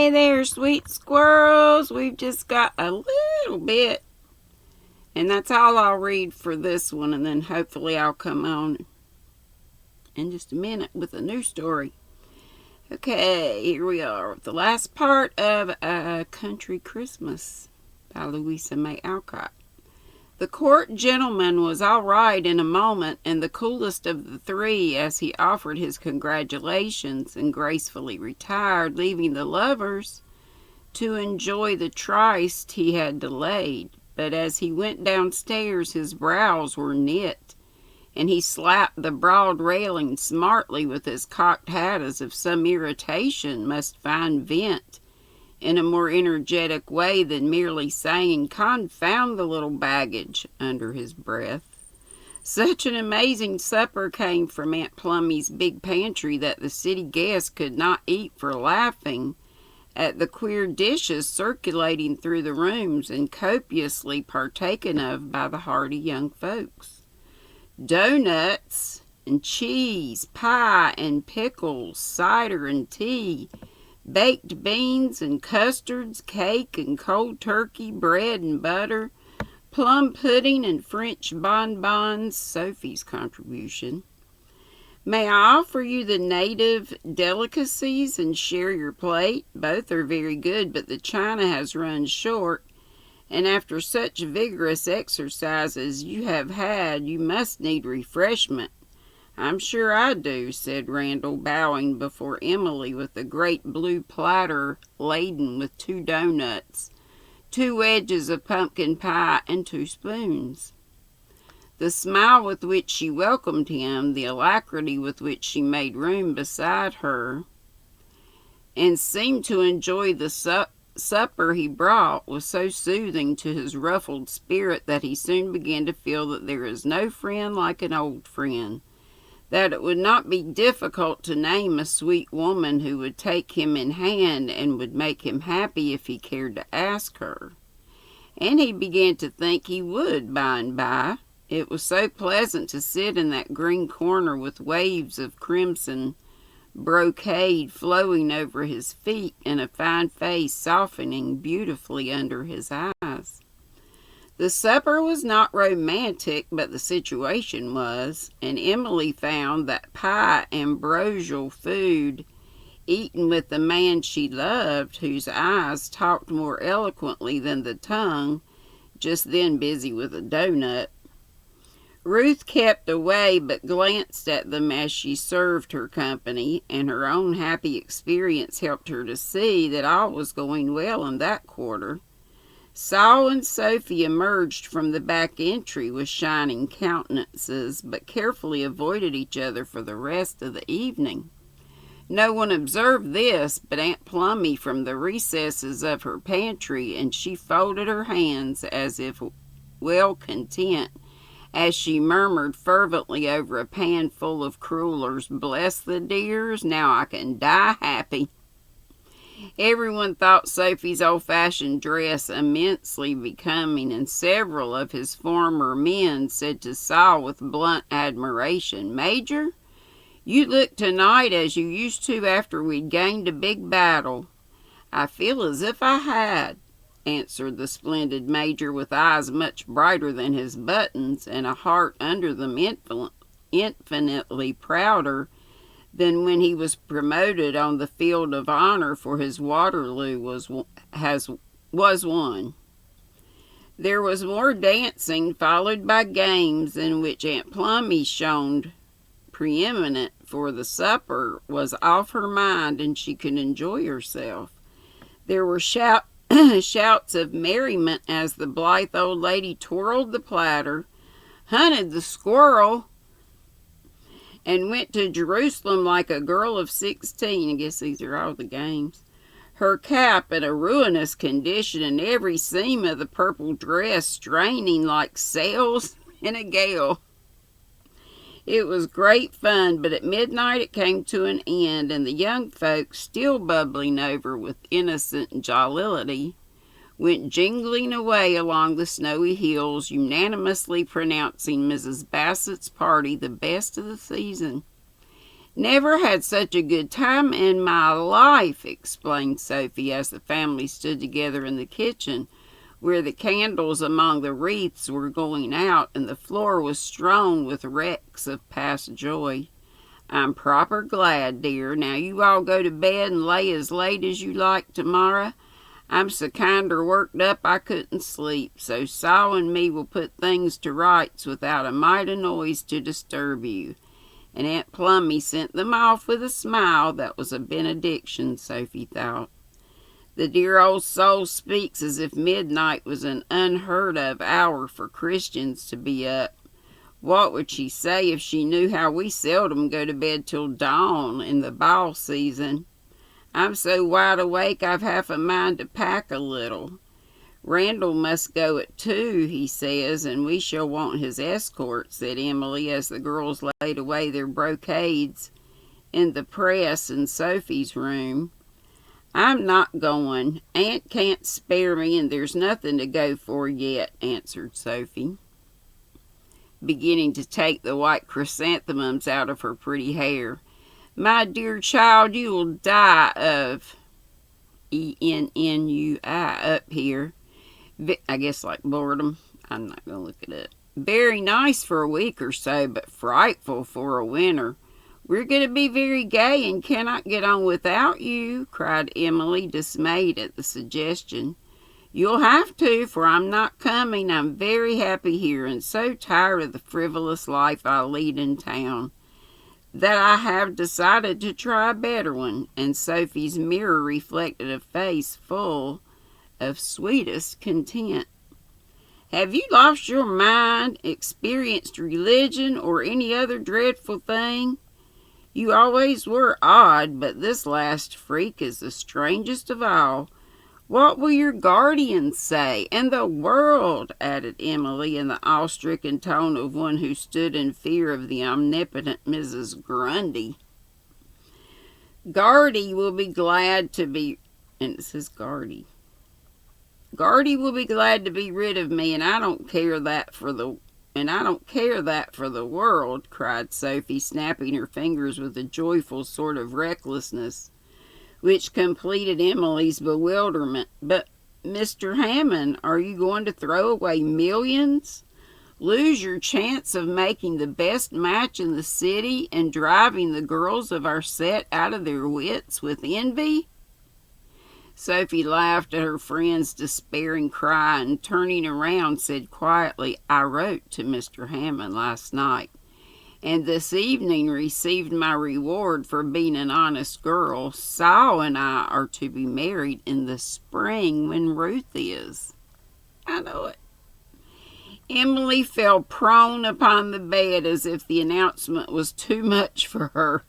Hey there, sweet squirrels. We've just got a little bit. And that's all I'll read for this one. And then hopefully I'll come on in just a minute with a new story. Okay, here we are with the last part of A Country Christmas by Louisa May Alcott. The court gentleman was all right in a moment, and the coolest of the three, as he offered his congratulations and gracefully retired, leaving the lovers to enjoy the tryst he had delayed. But as he went downstairs, his brows were knit, and he slapped the broad railing smartly with his cocked hat, as if some irritation must find vent in a more energetic way than merely saying, "Confound the little baggage," under his breath. Such an amazing supper came from Aunt Plummy's big pantry that the city guests could not eat for laughing at the queer dishes circulating through the rooms and copiously partaken of by the hearty young folks. Doughnuts and cheese, pie and pickles, cider and tea, baked beans and custards, cake and cold turkey, bread and butter, plum pudding and French bonbons, Sophie's contribution. May I offer you the native delicacies and share your plate? Both are very good, but the china has run short, and after such vigorous exercise as you have had, you must need refreshment. "I'm sure I do," said Randall, bowing before Emily with a great blue platter laden with 2 doughnuts, 2 wedges of pumpkin pie, and 2 spoons. The smile with which she welcomed him, the alacrity with which she made room beside her, and seemed to enjoy the supper he brought, was so soothing to his ruffled spirit that he soon began to feel that there is no friend like an old friend, that it would not be difficult to name a sweet woman who would take him in hand and would make him happy if he cared to ask her. And he began to think he would by and by. It was so pleasant to sit in that green corner with waves of crimson brocade flowing over his feet and a fine face softening beautifully under his eyes. The supper was not romantic, but the situation was, and Emily found that pie ambrosial food, eaten with the man she loved, whose eyes talked more eloquently than the tongue, just then busy with a doughnut. Ruth kept away, but glanced at them as she served her company, and her own happy experience helped her to see that all was going well in that quarter. Saul and Sophie emerged from the back entry with shining countenances, but carefully avoided each other for the rest of the evening. No one observed this but Aunt Plummy from the recesses of her pantry, and she folded her hands as if well content, as she murmured fervently over a pan full of crullers, "Bless the dears, now I can die happy." Everyone thought Sophie's old-fashioned dress immensely becoming, and several of his former men said to Saul with blunt admiration, "Major, you look tonight as you used to after we'd gained a big battle." "I feel as if I had," answered the splendid Major, with eyes much brighter than his buttons, and a heart under them infinitely prouder than when he was promoted on the field of honor for his Waterloo was won. There was more dancing, followed by games in which Aunt Plummy shone preeminent, for the supper was off her mind and she could enjoy herself. There were shouts of merriment as the blithe old lady twirled the platter, hunted the squirrel, and went to Jerusalem like a girl of 16. I guess these are all the games. Her cap in a ruinous condition, and every seam of the purple dress straining like sails in a gale. It was great fun, but at midnight it came to an end, and the young folks, still bubbling over with innocent jollity, went jingling away along the snowy hills, unanimously pronouncing Mrs. Bassett's party the best of the season. Never had such a good time in my life, explained Sophie as the family stood together in the kitchen, where the candles among the wreaths were going out and the floor was strewn with wrecks of past joy. I'm proper glad, dear. Now you all go to bed and lay as late as you like tomorrow. I'm so kinder worked up I couldn't sleep, so Saul and me will put things to rights without a mite of noise to disturb you. And Aunt Plummy sent them off with a smile that was a benediction, Sophie thought. The dear old soul speaks as if midnight was an unheard of hour for Christians to be up. What would she say if she knew how we seldom go to bed till dawn in the ball season? I'm so wide awake I've half a mind to pack a little. Randall must go at 2, he says, and we shall want his escort, said Emily as the girls laid away their brocades in the press in Sophie's room. I'm not going. Aunt can't spare me, and there's nothing to go for yet, answered Sophie, beginning to take the white chrysanthemums out of her pretty hair. My dear child, you will die of ENNUI up here. I guess like boredom. I'm not going to look it up. Very nice for a week or so, but frightful for a winter. We're going to be very gay and cannot get on without you, cried Emily, dismayed at the suggestion. You'll have to, for I'm not coming. I'm very happy here and so tired of the frivolous life I lead in town that I have decided to try a better one, and Sophie's mirror reflected a face full of sweetest content. Have you lost your mind, experienced religion, or any other dreadful thing? You always were odd, but this last freak is the strangest of all. What will your guardians say? And the world, added Emily in the awe-stricken tone of one who stood in fear of the omnipotent Mrs. Grundy. Guardy will be glad to be, and it says Guardy. Guardy will be glad to be rid of me, and I don't care that for the world, cried Sophie, snapping her fingers with a joyful sort of recklessness, which completed Emily's bewilderment. But, Mr. Hammond, are you going to throw away millions? Lose your chance of making the best match in the city and driving the girls of our set out of their wits with envy? Sophie laughed at her friend's despairing cry and, turning around, said quietly, I wrote to Mr. Hammond last night, and this evening received my reward for being an honest girl. Saul and I are to be married in the spring when Ruth is. I know it. Emily fell prone upon the bed as if the announcement was too much for her,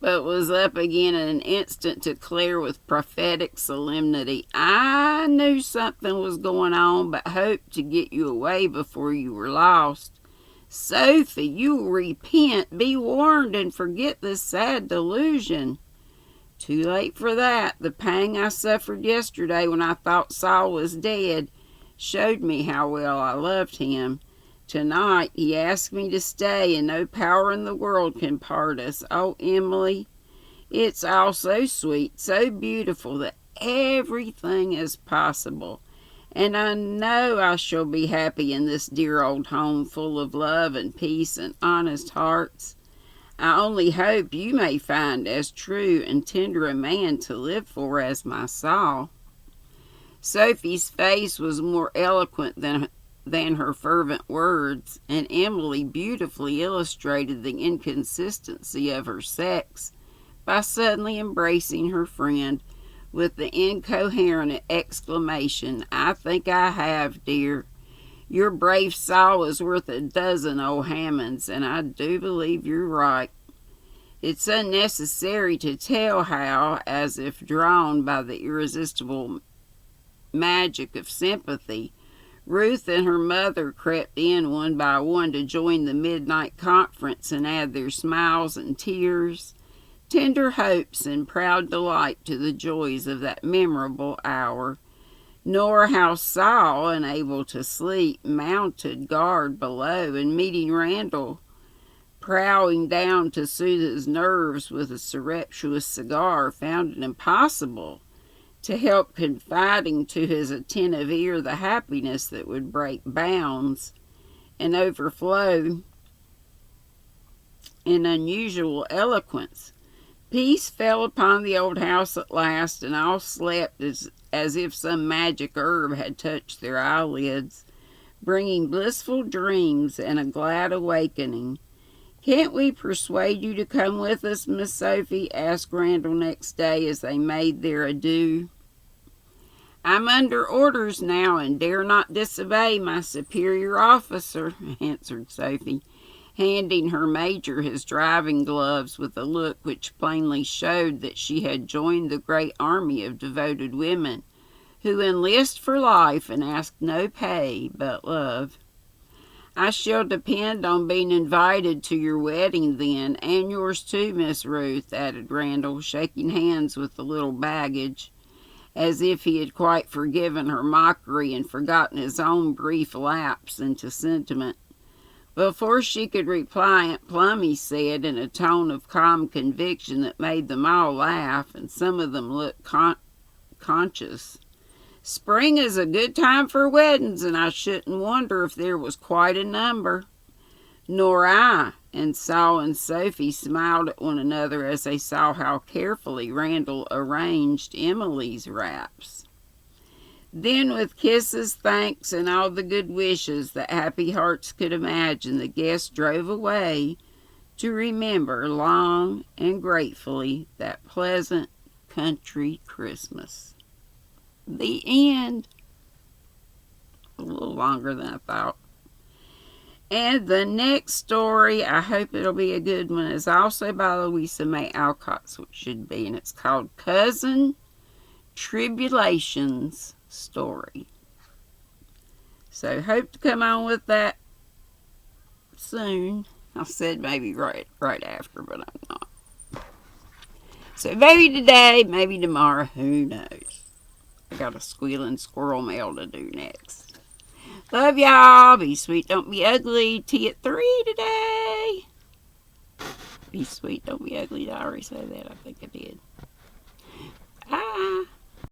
but was up again in an instant to declare with prophetic solemnity, I knew something was going on, but hoped to get you away before you were lost. Sophie, you will repent, be warned, and forget this sad delusion. Too late for that. The pang I suffered yesterday when I thought Saul was dead showed me how well I loved him. Tonight he asked me to stay, and no power in the world can part us. Oh, Emily, it's all so sweet, so beautiful that everything is possible. And I know I shall be happy in this dear old home full of love and peace and honest hearts. I only hope you may find as true and tender a man to live for as my Saul. Sophie's face was more eloquent than her fervent words, and Emily beautifully illustrated the inconsistency of her sex by suddenly embracing her friend with the incoherent exclamation, I think I have, dear. Your brave Saul is worth a dozen old Hammonds, and I do believe you're right. It's unnecessary to tell how, as if drawn by the irresistible magic of sympathy, Ruth and her mother crept in one by one to join the midnight conference and add their smiles and tears, tender hopes and proud delight to the joys of that memorable hour, nor how Saul, unable to sleep, mounted guard below, and meeting Randall, crowing down to soothe his nerves with a surreptitious cigar, found it impossible to help confiding to his attentive ear the happiness that would break bounds and overflow in unusual eloquence. Peace fell upon the old house at last, and all slept as if some magic herb had touched their eyelids, bringing blissful dreams and a glad awakening. "Can't we persuade you to come with us, Miss Sophie?" asked Randall next day as they made their adieu. "I'm under orders now and dare not disobey my superior officer," answered Sophie, handing her major his driving gloves with a look which plainly showed that she had joined the great army of devoted women who enlist for life and ask no pay but love. "I shall depend on being invited to your wedding then, and yours too, Miss Ruth," added Randall, shaking hands with the little baggage, as if he had quite forgiven her mockery and forgotten his own brief lapse into sentiment. Before she could reply, Aunt Plummy said, in a tone of calm conviction that made them all laugh, and some of them looked conscious, "Spring is a good time for weddings, and I shouldn't wonder if there was quite a number." "Nor I," and Saul and Sophie smiled at one another as they saw how carefully Randall arranged Emily's wraps. Then, with kisses, thanks, and all the good wishes that happy hearts could imagine, the guests drove away to remember long and gratefully that pleasant country Christmas. The end. A little longer than I thought. And the next story, I hope it'll be a good one, is also by Louisa May Alcott, so it should be, and it's called Cousin Tribulation's Story. So hope to come on with that soon. I said maybe right after, but I'm not. So maybe today, maybe tomorrow, who knows. I got a squealing squirrel mail to do next. Love y'all. Be sweet, don't be ugly. Tea at 3 today. Be sweet, don't be ugly. Did I already say that? I think I did. Bye.